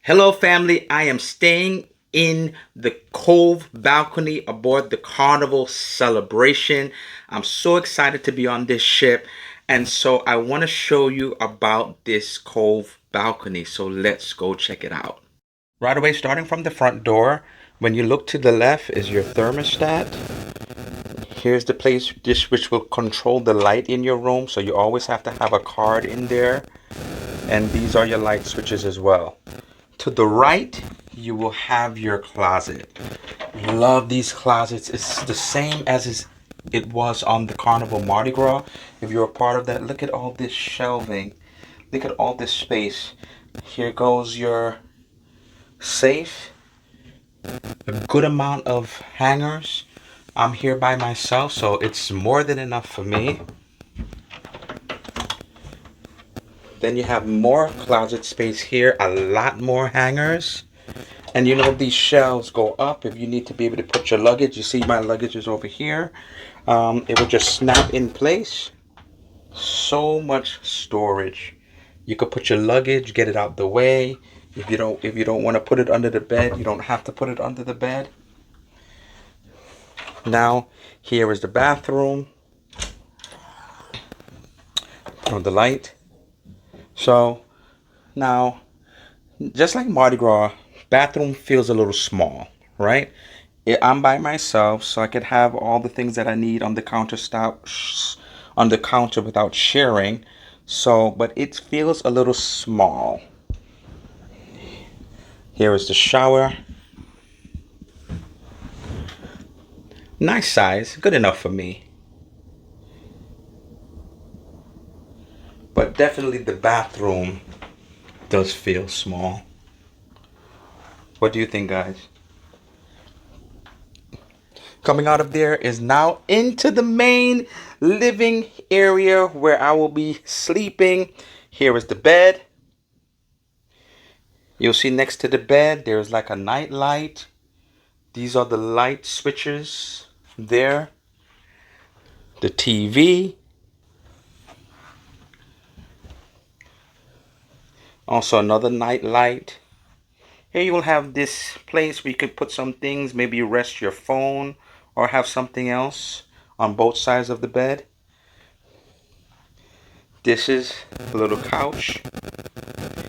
Hello, family. I am staying in the Cove Balcony aboard the Carnival Celebration. I'm so excited to be on this ship, and so I want to show you about this Cove Balcony. So let's go check it out. Right away, starting from the front door, when you look to the left is your thermostat. Here's the place which will control the light in your room, so you always have to have a card in there. And these are your light switches as well. To the right, you will have your closet. Love these closets. It's the same as it was on the Carnival Mardi Gras. If you're a part of that, look at all this shelving. Look at all this space. Here goes your safe. A good amount of hangers. I'm here by myself, so it's more than enough for me. Then you have more closet space here, a lot more hangers. And you know these shelves go up if you need to be able to put your luggage. You see my luggage is over here. It will just snap in place. So much storage. You could put your luggage, get it out the way. If you don't want to put it under the bed, you don't have to put it under the bed. Now, here is the bathroom. On the light. So, now, just like Mardi Gras, bathroom feels a little small, right? I'm by myself, so I could have all the things that I need on the on the counter without sharing. So, but it feels a little small. Here is the shower. Nice size, good enough for me. But definitely the bathroom does feel small. What do you think, guys? Coming out of there is now into the main living area where I will be sleeping. Here is the bed. You'll see next to the bed there's like a night light. These are the light switches there. The TV. Also another night light. Here you will have this place where you could put some things, maybe rest your phone or have something else on both sides of the bed. This is a little couch.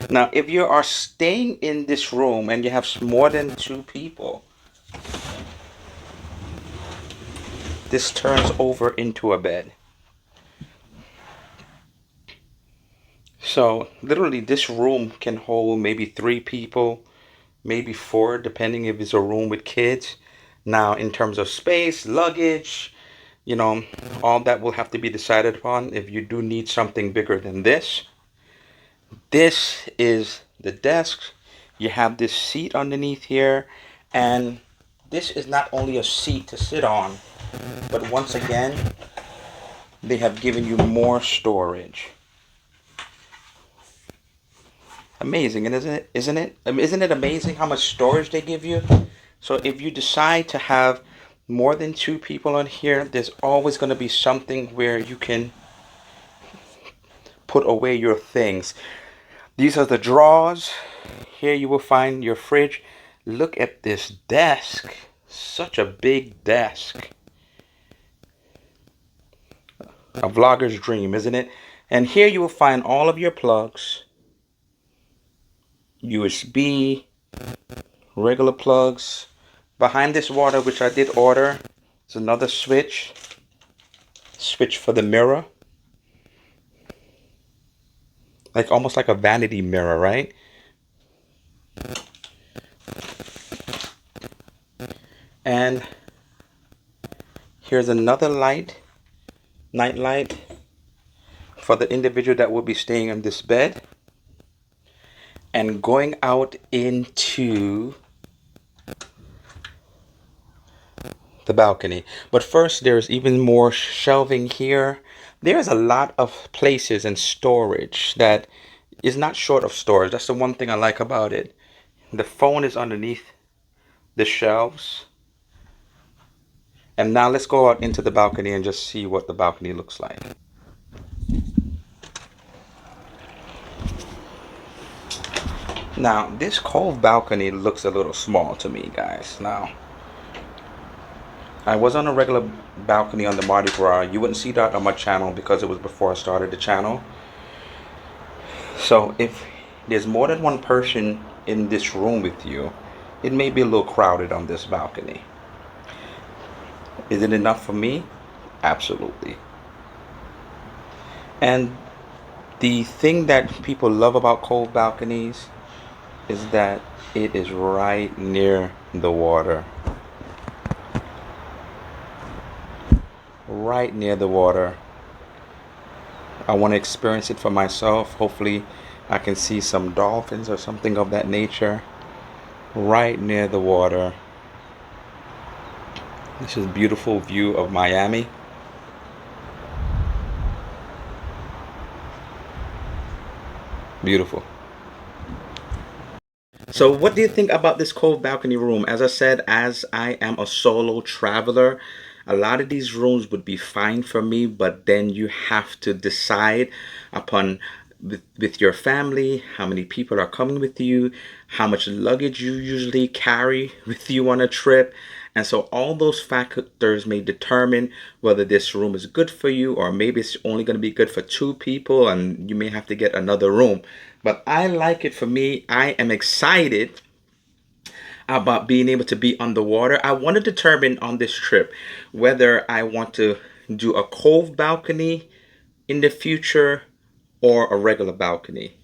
Now, if you are staying in this room and you have more than 2 people, this turns over into a bed. So, literally, this room can hold maybe 3 people, maybe 4, depending if it's a room with kids. Now, in terms of space, luggage, you know, all that will have to be decided upon if you do need something bigger than this. This is the desk. You have this seat underneath here, and this is not only a seat to sit on, but once again, they have given you more storage. Amazing, and isn't it? Isn't it amazing how much storage they give you? So if you decide to have more than 2 people on here, there's always going to be something where you can put away your things. These are the drawers. Here you will find your fridge. Look at this desk. Such a big desk. A vlogger's dream, isn't it? And here you will find all of your plugs. USB, regular plugs. Behind this water, which I did order, is another switch. Switch for the mirror. Like almost like a vanity mirror, right? And here's another light, night light, for the individual that will be staying in this bed. And going out into the balcony. But first, there's even more shelving here. There's a lot of places and storage that is not short of storage. That's the one thing I like about it. The phone is underneath the shelves. And now let's go out into the balcony and just see what the balcony looks like. Now, this Cove balcony looks a little small to me, guys. Now, I was on a regular balcony on the Mardi Gras. You wouldn't see that on my channel because it was before I started the channel. So if there's more than one person in this room with you, it may be a little crowded on this balcony. Is it enough for me? Absolutely. And the thing that people love about Cove balconies is that it is right near the water. Right near the water. I want to experience it for myself. Hopefully I can see some dolphins or something of that nature right near the water. This is a beautiful view of Miami. Beautiful. So what do you think about this Cove balcony room? As I said, as I am a solo traveler, a lot of these rooms would be fine for me, but then you have to decide upon with your family, how many people are coming with you, how much luggage you usually carry with you on a trip. And so all those factors may determine whether this room is good for you, or maybe it's only going to be good for two people and you may have to get another room. But I like it for me. I am excited about being able to be on the water. I want to determine on this trip whether I want to do a Cove balcony in the future or a regular balcony.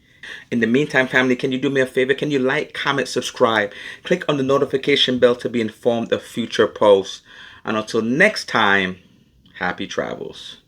In the meantime, family, can you do me a favor? Can you like, comment, subscribe? Click on the notification bell to be informed of future posts. And until next time, happy travels.